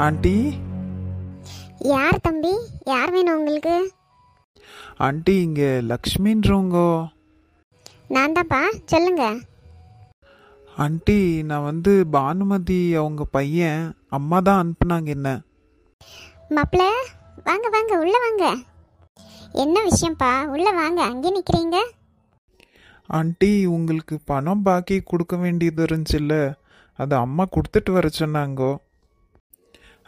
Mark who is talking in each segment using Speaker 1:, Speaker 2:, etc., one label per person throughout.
Speaker 1: Aunty.
Speaker 2: யார் தம்பி? யார் வேணும் உங்களுக்கு?
Speaker 1: ஆண்டி, இங்கே லக்ஷ்மின்றவங்கோ.
Speaker 2: நான் தான்ப்பா, சொல்லுங்க.
Speaker 1: ஆண்டி, நான் பானுமதி அவங்க பையன். அம்மா தான் அனுப்புனாங்க என்ன.
Speaker 2: மாப்பிள்ள, வாங்க வாங்க, உள்ள வாங்க. என்ன விஷயம்ப்பா? உள்ள வாங்க, அங்கே நிற்கிறீங்க.
Speaker 1: ஆண்டி, உங்களுக்கு பணம் பாக்கி கொடுக்க வேண்டியது இருந்துச்சுல்ல, அது அம்மா கொடுத்துட்டு வர சொன்னாங்கோ.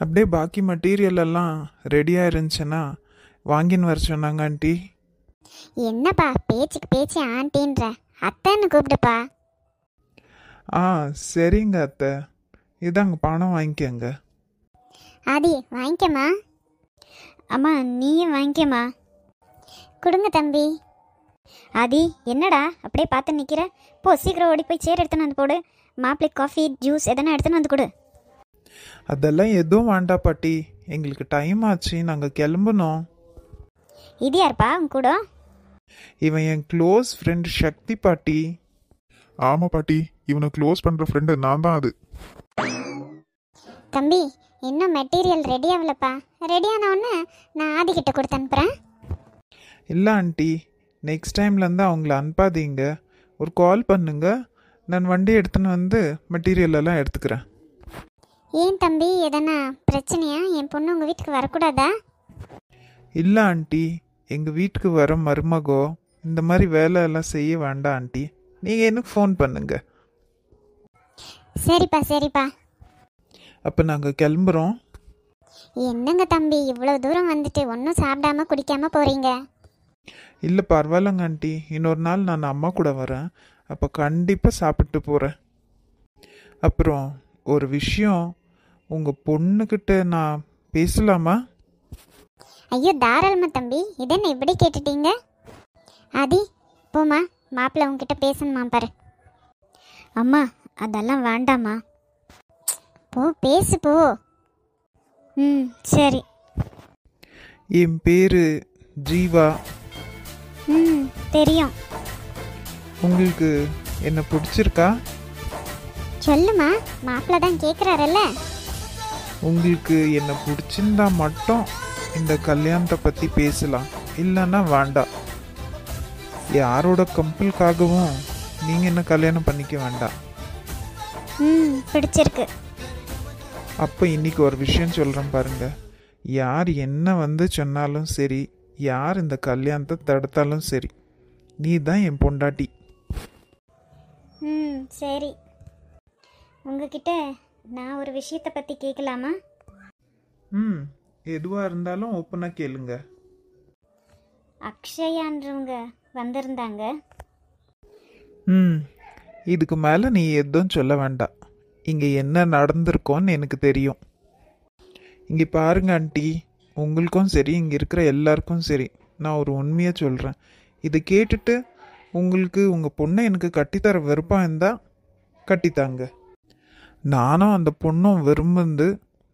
Speaker 1: அப்படியே பாக்கி மெட்டீரியல் எல்லாம் ரெடியாக இருந்துச்சுன்னா வாங்கின்னு வர சொன்னாங்க ஆண்டி.
Speaker 2: என்னப்பா பேச்சுக்கு பேச்சு ஆண்டின்ற? அத்தைன்னு கூப்பிடுப்பா.
Speaker 1: ஆ சரிங்க அத்தை, இதாங்க பணம் வாங்கிக்கங்க.
Speaker 2: ஆதி, வாங்கிக்கம்மா. அம்மா, நீயும் வாங்கிக்கம்மா. கொடுங்க தம்பி.
Speaker 3: ஆதி, என்னடா அப்படியே பார்த்து நிற்கிற? போ, சீக்கிரம் ஓடி போய் சேர் எடுத்துன்னு வந்து போடு. மாப்பிள்ளை காஃபி ஜூஸ் எதனா எடுத்துன்னு வந்து கொடு.
Speaker 1: அதெல்லாம் எதுவும் வேண்டாம் பாட்டி, எங்களுக்கு டைம் ஆச்சு, நாங்கள் கிளம்பணும்.
Speaker 3: இது யாருப்பா உன் கூட?
Speaker 1: இவன் என் க்ளோஸ் ஃப்ரெண்ட் சக்தி பாட்டி.
Speaker 4: ஆமாம் பாட்டி, இவனை க்ளோஸ் பண்ணுற ஃப்ரெண்டு நான் தான் அது.
Speaker 2: தம்பி, இன்னும் மெட்டீரியல் ரெடி ஆகலப்பா. ரெடியான உடனே நான் ஆதிக்கிட்ட கொடுத்து அனுப்புகிறேன்.
Speaker 1: இல்லை ஆண்டி, நெக்ஸ்ட் டைம்லேருந்து அவங்கள அனுப்பாதீங்க. ஒரு கால் பண்ணுங்க, நான் வண்டி எடுத்துன்னு மெட்டீரியல் எல்லாம் எடுத்துக்கிறேன்.
Speaker 2: ஏன் தம்பி, எதனா பிரச்சனையா? என் பொண்ணு உங்கள் வீட்டுக்கு வரக்கூடாதா?
Speaker 1: இல்லை ஆண்டி, எங்கள் வீட்டுக்கு வர மருமகோ இந்த மாதிரி வேலை எல்லாம் செய்ய வேண்டாம் ஆண்டி. நீங்கள் எனக்கு ஃபோன் பண்ணுங்க.
Speaker 2: சரிப்பா சரிப்பா.
Speaker 1: அப்போ நாங்கள் கிளம்புறோம்.
Speaker 2: என்னங்க தம்பி, இவ்வளோ தூரம் வந்துட்டு ஒன்றும் சாப்பிடாம குடிக்காம போகிறீங்க?
Speaker 1: இல்லை பரவாயில்லங்க ஆண்டி, இன்னொரு நாள் நான் அம்மா கூட வரேன், அப்போ கண்டிப்பாக சாப்பிட்டு போகிறேன். அப்புறம் ஒரு விஷயம், உங்கள் பொண்ணுக்கிட்ட நான் பேசலாமா?
Speaker 2: ஐயோ தாராளமா தம்பி, இதென்ன இப்படி கேட்டுட்டீங்க? ஆதி, போமா, மாப்பிள்ளை உங்ககிட்ட பேசணுமா பாரு.
Speaker 3: அம்மா, அதெல்லாம் வேண்டாம்மா.
Speaker 2: போ, பேசு போ.
Speaker 3: ம், சரி.
Speaker 1: என் பேர் ஜீவா.
Speaker 3: ம், தெரியும்.
Speaker 1: உங்களுக்கு என்ன பிடிச்சிருக்கா?
Speaker 2: சொல்லுமா, மாப்பிள்ளை தான் கேட்குறாருல்ல.
Speaker 1: உங்களுக்கு என்ன பிடிச்சிருந்தா மட்டும் இந்த கல்யாணத்தை பற்றி பேசலாம், இல்லைன்னா வேண்டாம். யாரோட கம்பலுக்காகவும் நீங்கள் என்ன கல்யாணம் பண்ணிக்க வேண்டாம்.
Speaker 3: ம், பிடிச்சிருக்கு.
Speaker 1: அப்போ இன்னைக்கு ஒரு விஷயம் சொல்கிறேன் பாருங்க. யார் என்ன சொன்னாலும் சரி, யார் இந்த கல்யாணத்தை தடுத்தாலும் சரி, நீ தான் என் பொண்டாட்டி.
Speaker 3: ம், சரி. உங்ககிட்ட நான் ஒரு விஷயத்தை பற்றி கேட்கலாமா?
Speaker 1: ம், எதுவாக இருந்தாலும் ஓப்பனாக கேளுங்க.
Speaker 3: அக்ஷயான்றவங்க வந்திருந்தாங்க.
Speaker 1: ம், இதுக்கு மேலே நீ எதுவும் சொல்ல வேண்டாம். இங்கே என்ன நடந்திருக்கோன்னு எனக்கு தெரியும். இங்கே பாருங்க ஆண்டி, உங்களுக்கும் சரி, இங்கே இருக்கிற எல்லாருக்கும் சரி, நான் ஒரு உண்மையை சொல்கிறேன். இதை கேட்டுட்டு உங்களுக்கு உங்கள் பொண்ணை எனக்கு கட்டித்தர விருப்பம் இருந்தால் கட்டித்தாங்க. நானும் அந்த பொண்ணும் விரும்புந்து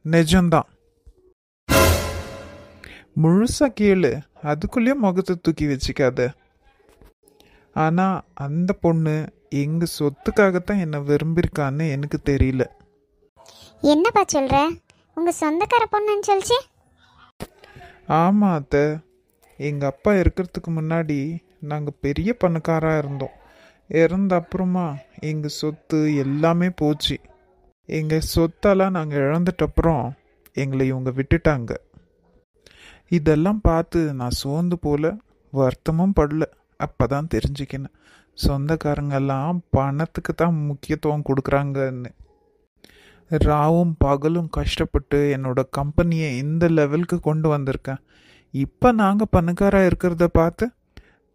Speaker 1: நிஜம்தான். முழுசாக கேளு, அதுக்குள்ளேயே முகத்தை தூக்கி வச்சுக்காத. ஆனால் அந்த பொண்ணு எங்கள் சொத்துக்காகத்தான் என்னை விரும்பியிருக்கான்னு எனக்கு தெரியல.
Speaker 2: என்னப்பா சொல்கிற? உங்கள் சொந்தக்கார பொண்ணுன்னு சொல்லிச்சு?
Speaker 1: ஆமாம் அத்தை, எங்கள் அப்பா இருக்கிறதுக்கு முன்னாடி நாங்கள் பெரிய பணக்காராக இருந்தோம். இறந்த அப்புறமா எங்கள் சொத்து எல்லாமே போச்சு. எங்கள் சொத்தெல்லாம் நாங்கள் இழந்துட்டப்புறம் எங்களை இவங்க விட்டுட்டாங்க. இதெல்லாம் பார்த்து நான் சோர்ந்து போல, வருத்தமும் படல. அப்போ தான் தெரிஞ்சுக்கினேன், சொந்தக்காரங்கெல்லாம் பணத்துக்கு தான் முக்கியத்துவம் கொடுக்குறாங்கன்னு. ராவும் பகலும் கஷ்டப்பட்டு என்னோட கம்பெனியை இந்த லெவலுக்கு கொண்டு வந்திருக்கேன். இப்போ நாங்கள் பணக்காராக இருக்கிறத பார்த்து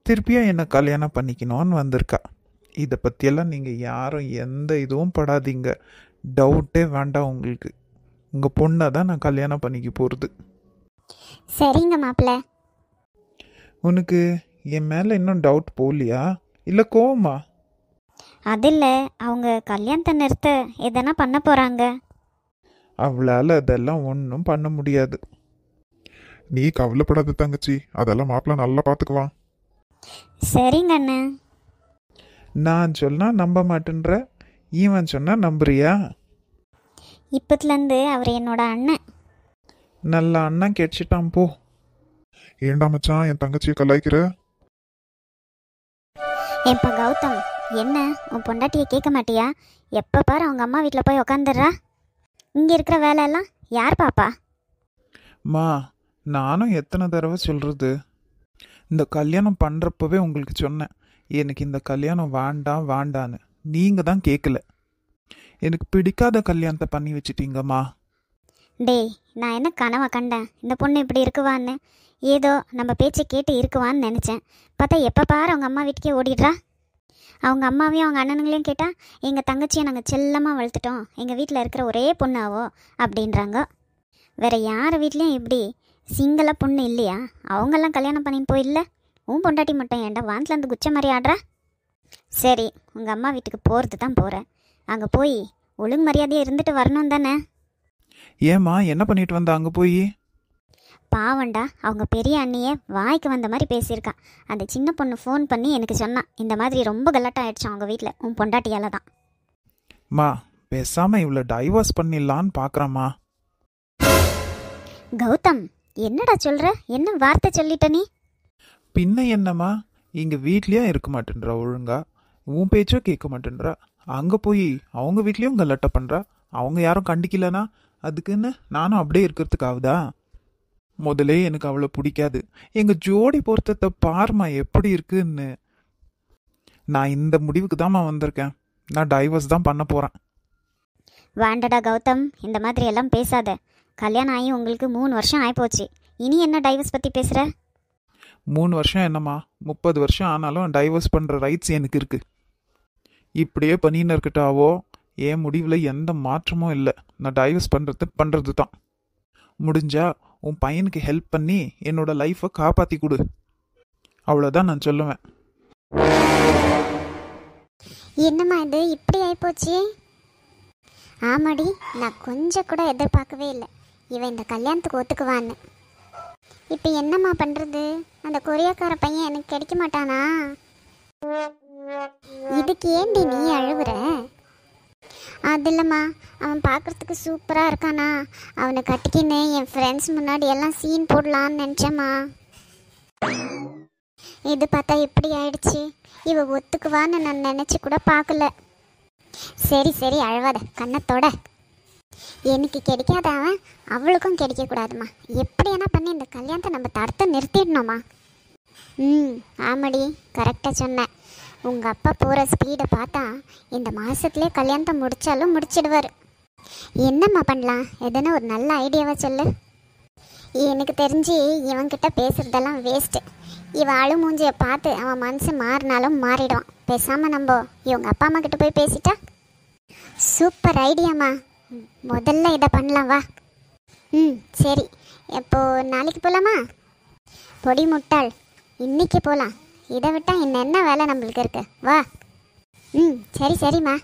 Speaker 1: திருப்பியும் என்னை கல்யாணம் பண்ணிக்கணும்னு வந்திருக்கா. இதை பற்றியெல்லாம் நீங்கள் யாரும் எந்த இதுவும் படாதீங்க, டவுட்டே வேண்டாம் உங்களுக்கு. உங்கள் பொண்ணை தான் நான் கல்யாணம் பண்ணிக்க போகிறது.
Speaker 2: சரிங்க மாப்பிள்ள.
Speaker 1: உனக்கு என் மேலே இன்னும் டவுட் போகலையா, இல்லை கோவமா?
Speaker 3: அதில் அவங்க கல்யாணத்தை நிறுத்த எதனா பண்ண போகிறாங்க.
Speaker 1: அவளால் அதெல்லாம் ஒன்றும் பண்ண முடியாது.
Speaker 4: நீ கவலைப்படாத தங்கச்சி, அதெல்லாம் மாப்பிள்ள நல்லா பார்த்துக்குவான்.
Speaker 3: சரிங்க அண்ணே.
Speaker 1: நான் சொன்னால் நம்ப மாட்டேன்ற, இவன் சொன்னால் நம்புறியா?
Speaker 3: இப்பத்துலேருந்து அவர் என்னோட அண்ணன்.
Speaker 1: நல்ல அண்ணன் கிடைச்சிட்டான் போ.
Speaker 4: ஏண்டா மச்சான் என் தங்கச்சியை கலாய்க்கிற?
Speaker 3: ஏப்பா கௌதம், என்ன உன் பொண்டாட்டியை கேட்க மாட்டியா? எப்போ பாரு அவங்க அம்மா வீட்டில் போய் உக்காந்துடுறா. இங்கே இருக்கிற வேலையெல்லாம் யார் பாப்பா?
Speaker 1: மா, நானும் எத்தனை தடவை சொல்கிறது, இந்த கல்யாணம் பண்ணுறப்பவே உங்களுக்கு சொன்னேன் எனக்கு இந்த கல்யாணம் வேண்டாம் வேண்டான்னு. நீங்கள் தான் கேட்கல. எனக்கு பிடிக்காத கல்யாணத்தை பண்ணி வச்சிட்டீங்கம்மா.
Speaker 3: டேய், நான் என்ன கனவா கண்டேன் இந்த பொண்ணு இப்படி இருக்குவான்னு? ஏதோ நம்ம பேச்சை கேட்டு இருக்குவான்னு நினச்சேன். பார்த்தா எப்போ பாரு அவங்க அம்மா வீட்டுக்கே ஓடிடுறா. அவங்க அம்மாவையும் அவங்க அண்ணனுங்களையும் கேட்டால் எங்கள் தங்கச்சியை நாங்கள் செல்லமாக வளர்த்துட்டோம், எங்கள் வீட்டில் இருக்கிற ஒரே பொண்ணாவோ அப்படின்றாங்க. வேறு யார் வீட்லேயும் இப்படி சிங்கிளாக பொண்ணு இல்லையா? அவங்கெல்லாம் கல்யாணம் பண்ணின்னு போயில்ல, உன் பொண்டாட்டி மட்டும் ஏன்டா வானத்தில் இருந்து குச்ச மாதிரி ஆடுறா? சரி, உங்கள் அம்மா வீட்டுக்கு போகிறது தான் போகிறேன். அங்கே போய் ஒழுங்கு மரியாதையாக இருந்துட்டு வரணும் தானே?
Speaker 1: ஏம்மா, என்ன பண்ணிட்டு வந்த அங்கே போய்?
Speaker 3: பாவண்டா, அவங்க பெரிய அண்ணியே வாய்க்கு வந்த மாதிரி பேசியிருக்கான். அந்த சின்ன பொண்ணு ஃபோன் பண்ணி எனக்கு சொன்னான், இந்த மாதிரி ரொம்ப கலாட்டம் ஆயிடுச்சான் அவங்க வீட்டில் உன் பொண்டாட்டியால் தான்.
Speaker 1: மா, பேசாமல் இவ்வளோ டைவர்ஸ் பண்ணிடலான்னு பார்க்குறேம்மா.
Speaker 3: கௌதம், என்னடா சொல்கிற? என்ன வார்த்தை சொல்லிட்ட நீ?
Speaker 1: பின்ன என்னம்மா, இங்கே வீட்லேயே இருக்க மாட்டேன்றா, ஒழுங்கா உன் பேச்சோ கேட்க மாட்டேன்றா. அங்கே போய் அவங்க வீட்லேயும் கலட்டை பண்ணுறா. அவங்க யாரும் கண்டிக்கலனா அதுக்குன்னு நானும் அப்படியே இருக்கிறதுக்காகுதா? முதலே எனக்கு அவ்வளோ பிடிக்காது. எங்கள் ஜோடி பொருத்தத்தை பார்மா எப்படி இருக்குன்னு. நான் இந்த முடிவுக்கு தான்மா வந்திருக்கேன். நான் டைவர்ஸ் தான் பண்ண போகிறேன்.
Speaker 3: வேண்டடா கௌதம், இந்த மாதிரி எல்லாம் பேசாத. கல்யாணம் ஆகி உங்களுக்கு 3 வருஷம் ஆகிப்போச்சு. இனி என்ன டைவர்ஸ் பற்றி பேசுகிற?
Speaker 1: 3 வருஷம் என்னம்மா, 30 வருஷம் ஆனாலும் டைவர்ஸ் பண்ணுற ரைட்ஸ் எனக்கு இருக்குது. இப்படியே பண்ணின்னு இருக்கட்டாவோ, என் முடிவில் எந்த மாற்றமும் இல்லை. நான் டைவர்ஸ் பண்ணுறது தான். முடிஞ்சா உன் பையனுக்கு ஹெல்ப் பண்ணி என்னோட லைஃப்பை காப்பாற்றி கொடு, அவ்வளோதான் நான் சொல்லுவேன்.
Speaker 2: என்னம்மா இது இப்படி ஆயிப்போச்சு? ஆமாடி, நான் கொஞ்சம் கூட எதிர்பார்க்கவே இல்லை இவன் இந்த கல்யாணத்துக்கு ஒத்துக்குவான்னு. இப்போ என்னம்மா பண்ணுறது? அந்த கொரியாக்கார பையன் எனக்கு கிடைக்க மாட்டானா? இதுக்கு ஏண்டி நீ அழுவுற? அது இல்லைம்மா, அவன் பார்க்குறதுக்கு சூப்பராக இருக்கானா, அவனை கட்டிக்கின்னு என் ஃப்ரெண்ட்ஸ் முன்னாடி எல்லாம் சீன் போடலான்னு நினச்சேம்மா. இது பார்த்தா இப்படி ஆயிடுச்சு. இவ ஒத்துக்குவான்னு நான் நினச்சி கூட பார்க்கல. சரி சரி, அழுவாத, கண்ணத்தோட. எனக்கு கிடைக்காத அவன் அவளுக்கும் கிடைக்கக்கூடாதுமா. எப்படியானா பண்ணி இந்த கல்யாணத்தை நம்ம தடுத்து நிறுத்திடணுமா? ஆமாடி, கரெக்டாக சொன்னேன். உங்கள் அப்பா போகிற ஸ்பீடை பார்த்தா இந்த மாதத்துலேயே கல்யாணத்தை முடித்தாலும் முடிச்சிடுவார். என்னம்மா பண்ணலாம்? எதனா ஒரு நல்ல ஐடியாவாக சொல்லு. எனக்கு தெரிஞ்சு இவன்கிட்ட பேசுகிறதெல்லாம் வேஸ்ட்டு. இவன் அழு மூஞ்சியை பார்த்து அவன் மனசு மாறினாலும் மாறிடுவான். பேசாமல் நம்ம இவங்க அப்பா அம்மா கிட்ட போய் பேசிட்டா? சூப்பர் ஐடியாம்மா, முதல்ல இதை பண்ணலாம், வா. சரி, இப்போது நாளைக்கு போகலாமா? பொடி முட்டாள், இன்னைக்கு போகலாம். இதை விட்டால் இன்னும் என்ன வேலை நம்மளுக்கு இருக்கு, வா. சரி சரிம்மா.